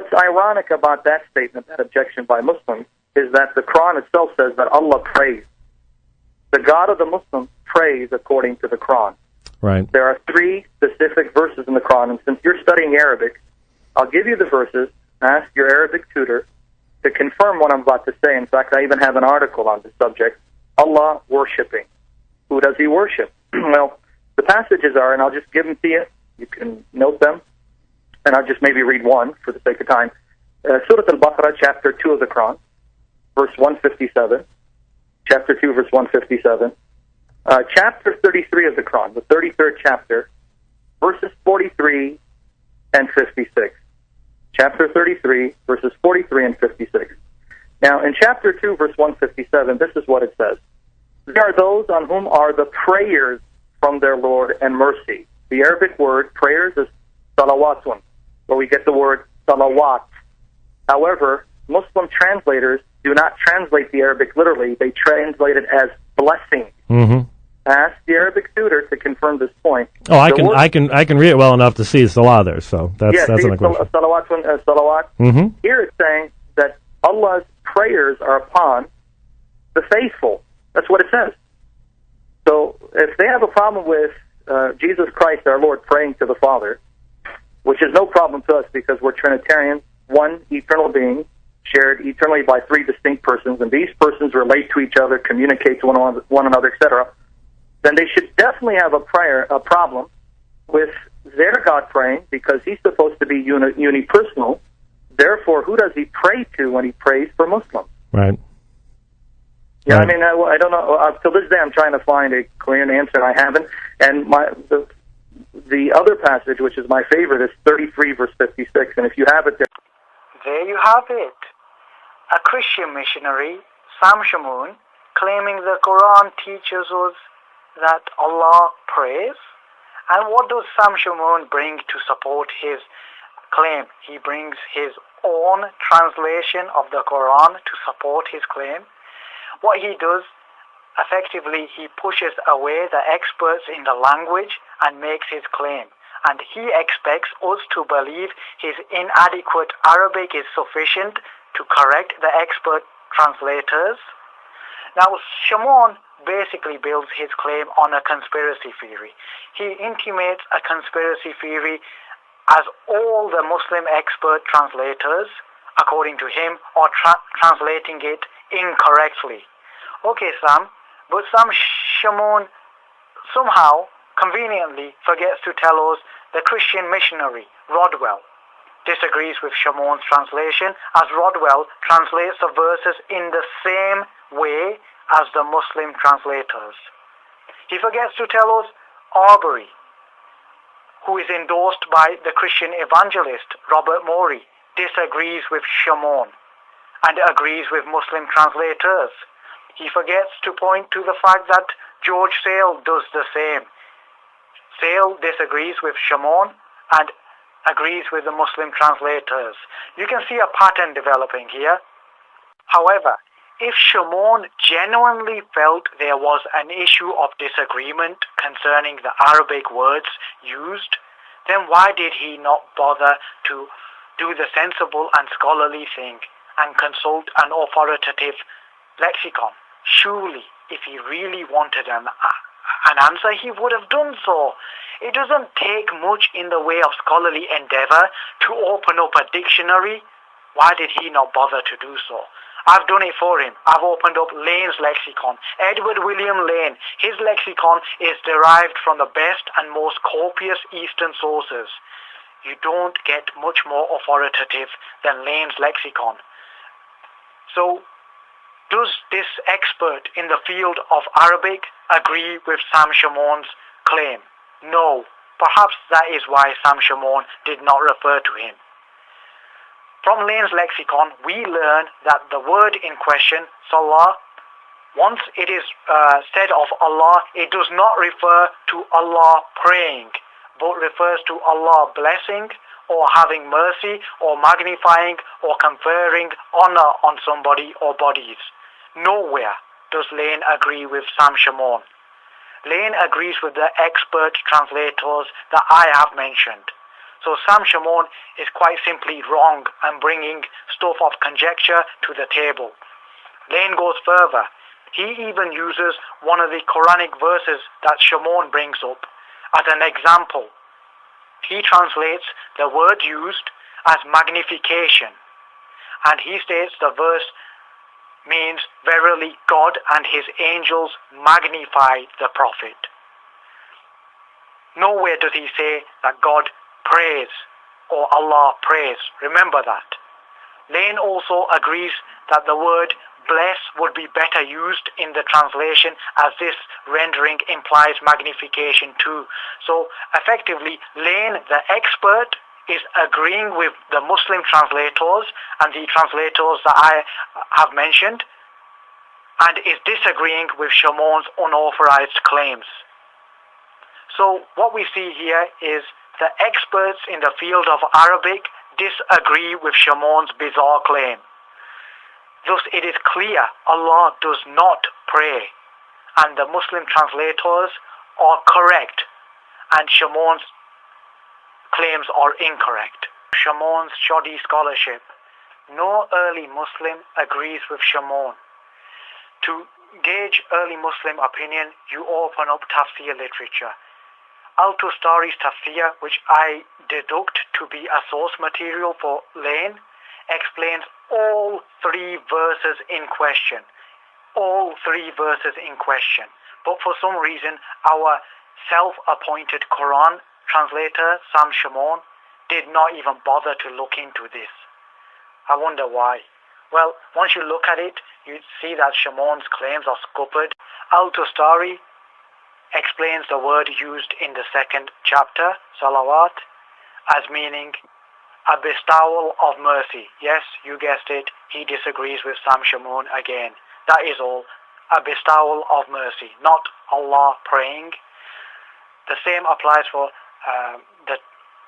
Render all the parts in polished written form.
what's ironic about that statement, that objection by Muslims, is that the Quran itself says that Allah prays. The God of the Muslims prays according to the Quran. Right. There are 3 specific verses in the Quran, and since you're studying Arabic, I'll give you the verses, ask your Arabic tutor to confirm what I'm about to say. In fact, I even have an article on the subject, Allah worshipping. Who does he worship? Well, the passages are, and I'll just give them to you. You can note them, and I'll just maybe read one for the sake of time. Surah Al-Baqarah, chapter 2 of the Quran, verse 157. Chapter 2, verse 157. Chapter 33 of the Quran, the 33rd chapter, verses 43 and 56. Chapter 33, verses 43 and 56. Now, in chapter 2, verse 157, this is what it says. There are those on whom are the prayers from their Lord and mercy. The Arabic word prayers is salawatun, where we get the word salawat. However, Muslim translators do not translate the Arabic literally. They translate it as blessing. Mm-hmm. Ask the Arabic tutor to confirm this point. Oh, I can read it well enough to see salah there, so that's not a question. Salawatun, salawat. Mm-hmm. Here it's saying that Allah's prayers are upon the faithful. That's what it says. So if they have a problem with Jesus Christ, our Lord, praying to the Father, which is no problem to us because we're Trinitarians, one eternal being, shared eternally by 3 distinct persons, and these persons relate to each other, communicate to one another, etc., then they should definitely have a problem with their God praying because he's supposed to be unipersonal. Therefore, who does he pray to when he prays for Muslims? Right. Yeah, right. I mean, I don't know. Till this day, I'm trying to find a clear answer, and I haven't. And the other passage, which is my favorite, is 33, verse 56. And if you have it there you have it. A Christian missionary, Sam Shamoun, claiming the Quran teaches us that Allah prays. And what does Sam Shamoun bring to support his claim? He brings his own translation of the Quran to support his claim. What he does, effectively, he pushes away the experts in the language and makes his claim. And he expects us to believe his inadequate Arabic is sufficient to correct the expert translators. Now, Shamoun basically builds his claim on a conspiracy theory. He intimates a conspiracy theory as all the Muslim expert translators, according to him, are translating it incorrectly. Okay, Sam, but Sam Shamoun somehow, conveniently, forgets to tell us the Christian missionary, Rodwell, disagrees with Shamoun's translation, as Rodwell translates the verses in the same way as the Muslim translators. He forgets to tell us Arbery, who is endorsed by the Christian evangelist Robert Morey, disagrees with Shamoun and agrees with Muslim translators. He forgets to point to the fact that George Sale does the same. Sale disagrees with Shamoun and agrees with the Muslim translators. You can see a pattern developing here. However, if Shamoun genuinely felt there was an issue of disagreement concerning the Arabic words used, then why did he not bother to do the sensible and scholarly thing and consult an authoritative lexicon? Surely, if he really wanted an answer, he would have done so. It doesn't take much in the way of scholarly endeavor to open up a dictionary. Why did he not bother to do so? I've done it for him. I've opened up Lane's lexicon. Edward William Lane. His lexicon is derived from the best and most copious Eastern sources. You don't get much more authoritative than Lane's lexicon. So, does this expert in the field of Arabic agree with Sam Shamoun's claim? No. Perhaps that is why Sam Shamoun did not refer to him. From Lane's lexicon, we learn that the word in question, salah, once it is said of Allah, it does not refer to Allah praying, but refers to Allah blessing, or having mercy, or magnifying, or conferring honor on somebody or bodies. Nowhere does Lane agree with Sam Shamoun. Lane agrees with the expert translators that I have mentioned. So Sam Shamoun is quite simply wrong and bringing stuff of conjecture to the table. Lane goes further. He even uses one of the Quranic verses that Shamoun brings up as an example. He translates the word used as magnification, and he states the verse means, verily God and his angels magnify the Prophet. Nowhere does he say that God prays or Allah prays. Remember that. Lane also agrees that the word bless would be better used in the translation, as this rendering implies magnification too. So effectively, Lane, the expert, is agreeing with the Muslim translators and the translators that I have mentioned, and is disagreeing with Shamoun's unauthorized claims. So what we see here is the experts in the field of Arabic disagree with Shamoun's bizarre claim. Thus it is clear Allah does not pray, and the Muslim translators are correct and Shamoun's claims are incorrect. Shamoun's shoddy scholarship. No early Muslim agrees with Shamoun. To gauge early Muslim opinion, you open up tafsir literature. Al-Tustari's tafsir, which I deduct to be a source material for Lane, explains all three verses in question. All three verses in question. But for some reason, our self-appointed Quran translator, Sam Shamoun, did not even bother to look into this. I wonder why. Well, once you look at it, you see that Shamoun's claims are scuppered. Al-Tustari explains the word used in the second chapter, salawat, as meaning a bestowal of mercy. Yes, you guessed it, he disagrees with Sam Shamoun again. That is all. A bestowal of mercy, not Allah praying. The same applies for the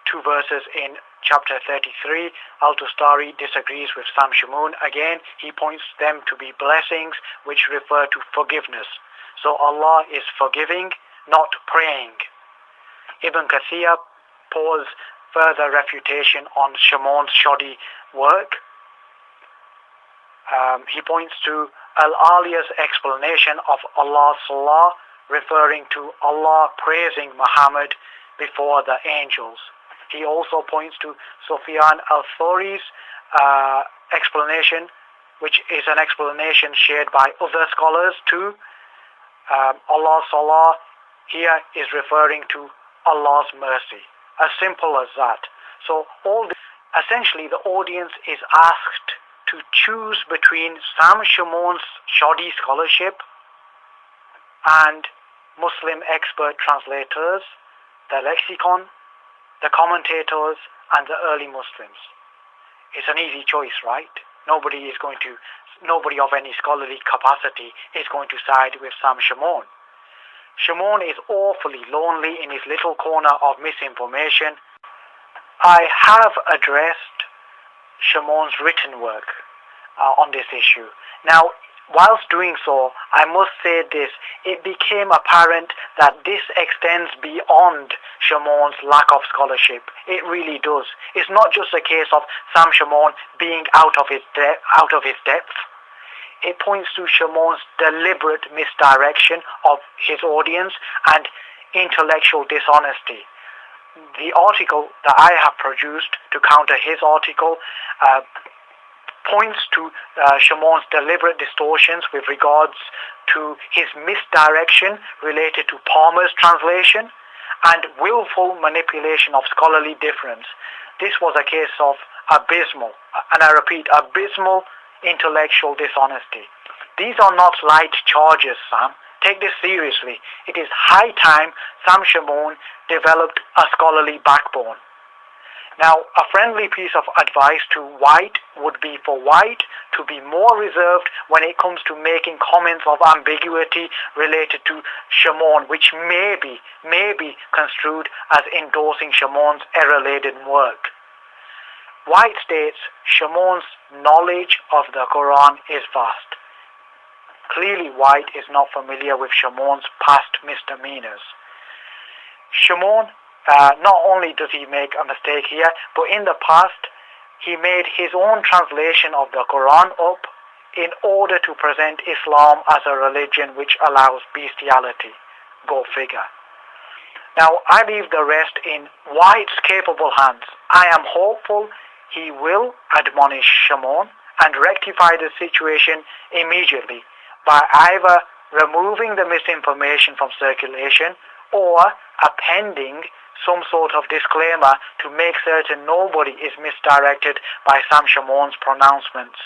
two verses in chapter 33. Al-Tustari disagrees with Sam Shamoun again. He points them to be blessings which refer to forgiveness. So Allah is forgiving, not praying. Ibn Kathir pours further refutation on Shamoun's shoddy work. He points to Al-Aliya's explanation of Allah's salah, referring to Allah praising Muhammad before the angels. He also points to Sufyan al-Thawri's explanation, which is an explanation shared by other scholars too. Allah's salah here is referring to Allah's mercy. As simple as that. So essentially the audience is asked to choose between Sam Shamoun's shoddy scholarship and Muslim expert translators, the lexicon, the commentators, and the early Muslims. It's an easy choice, right? Nobody of any scholarly capacity is going to side with Sam Shamoun. Shamoun is awfully lonely in his little corner of misinformation. I have addressed Shamoun's written work on this issue. Now, whilst doing so, I must say this, it became apparent that this extends beyond Shamoun's lack of scholarship. It really does. It's not just a case of Sam Shamoun being out of his depth. It points to Shamoun's deliberate misdirection of his audience and intellectual dishonesty. The article that I have produced to counter his article points to Shamoun's deliberate distortions with regards to his misdirection related to Palmer's translation and willful manipulation of scholarly difference. This was a case of abysmal, and I repeat, abysmal intellectual dishonesty. These are not light charges, Sam. Take this seriously. It is high time Sam Shamoun developed a scholarly backbone. Now, a friendly piece of advice to White would be for White to be more reserved when it comes to making comments of ambiguity related to Shamoun, which may be construed as endorsing Shamoun's error-laden work. White states Shamoun's knowledge of the Quran is vast. Clearly, White is not familiar with Shamoun's past misdemeanors. Shamoun not only does he make a mistake here, but in the past he made his own translation of the Quran up in order to present Islam as a religion which allows bestiality. Go figure. Now, I leave the rest in White's capable hands. I am hopeful he will admonish Shimon and rectify the situation immediately by either removing the misinformation from circulation or appending some sort of disclaimer to make certain nobody is misdirected by Sam Shimon's pronouncements.